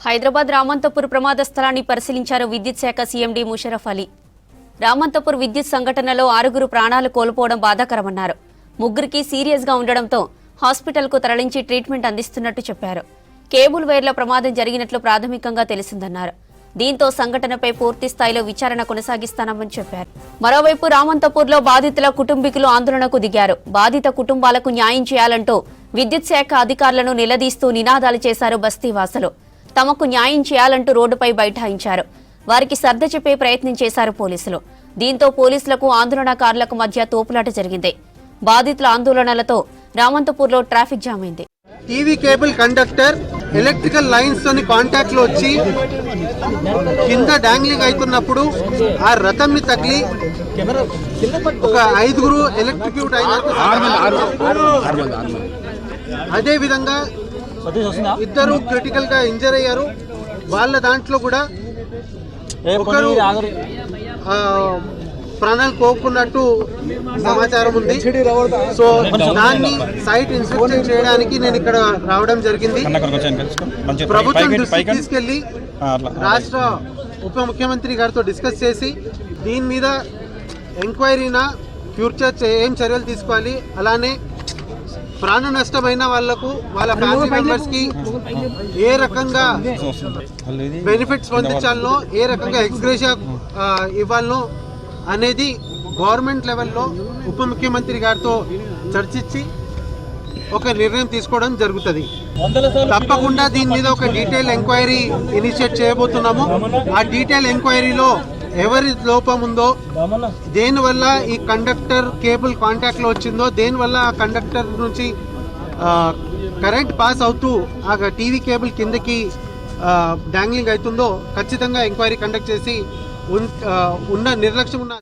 హైదరాబాద్ రామంతపూర్ ప్రమాద స్థలాన్ని పరిశీలించారు విద్యుత్ శాఖ సీఎండీ ముషరఫ్ అలీ. రామంతపూర్ విద్యుత్ సంఘటనలో 6 ప్రాణాలు కోల్పోవడం బాధాకరమన్నారు. 3కి సీరియస్ గా ఉండడంతో హాస్పిటల్ కు తరలించి ట్రీట్మెంట్ అందిస్తున్నట్టు చెప్పారు. కేబుల్ వైర్ల ప్రమాదం జరిగినట్లు ప్రాథమికంగా తెలిసిందన్నారు. దీంతో సంఘటనపై పూర్తి స్థాయిలో విచారణ కొనసాగిస్తామని చెప్పారు. మరోవైపు రామంతపూర్లో బాధితుల కుటుంబీకులు ఆందోళనకు దిగారు. బాధిత కుటుంబాలకు న్యాయం చేయాలంటూ విద్యుత్ శాఖ అధికారులను నిలదీస్తూ నినాదాలు చేశారు బస్తీవాసులు. తమకు న్యాయం చేయాలంటూ రోడ్డుపై బైఠాయించారు. వారికి సర్ద చెప్పే ప్రయత్నం చేశారు పోలీసులు. దీంతో పోలీసులకు ఆందోళనకారులకు మధ్య తోపులాట జరిగింది. బాధితుల ఆందోళనలతో రామంతపూర్లో ట్రాఫిక్ జామ్ అయింది. TV cable conductor electrical lines తోని కాంటాక్ట్ లో వచ్చి కింద డాంగ్లింగ్ అవుతున్నప్పుడు ఆ రథం ని తగిలి ఒక 5 ఎలక్ట్రిక్యూట్ అయినారు. అదే విధంగా 2 క్రిటికల్ గా ఇంజర్ అయ్యారు. వాళ్ళ దాంట్లో కూడా ఒకరు ప్రాణాలు కోరుకున్నట్టు సమాచారం ఉంది. సో దాన్ని సైట్ ఇన్స్పెక్షన్ చేయడానికి నేను ఇక్కడ రావడం జరిగింది. ప్రభుత్వం దృష్టికి తీసుకెళ్లి రాష్ట్ర ఉప ముఖ్యమంత్రి గారితో డిస్కస్ చేసి దీని మీద ఎంక్వైరీనా ఫ్యూచర్ ఏం చర్యలు తీసుకోవాలి, అలానే ప్రాణ నష్టమైన వాళ్లకు వాళ్ళ ఫ్యామిలీ మెంబర్స్ కి ఏ రకంగా బెనిఫిట్స్ పొందించాలనో, ఏ రకంగా ఎక్స్గ్రేషియా ఇవ్వాలనో అనేది గవర్నమెంట్ లెవెల్లో ఉప ముఖ్యమంత్రి గారితో చర్చించి ఒక నిర్ణయం తీసుకోవడం జరుగుతుంది. తప్పకుండా దీని మీద ఒక డీటెయిల్ ఎంక్వైరీ ఇనిషియేట్ చేయబోతున్నాము. ఆ డీటెయిల్ ఎంక్వైరీలో ఎవరి లోపం ఉందో, దేనివల్ల ఈ కండక్టర్ కేబుల్ కాంటాక్ట్ లో వచ్చిందో, దేనివల్ల ఆ కండక్టర్ నుంచి కరెంట్ పాస్ అవుతూ ఆ టీవీ కేబుల్ కిందకి డాంగ్లింగ్ అవుతుందో ఖచ్చితంగా ఎంక్వైరీ కండక్ట్ చేసి ఉన్న నిర్లక్ష్యం ఉన్న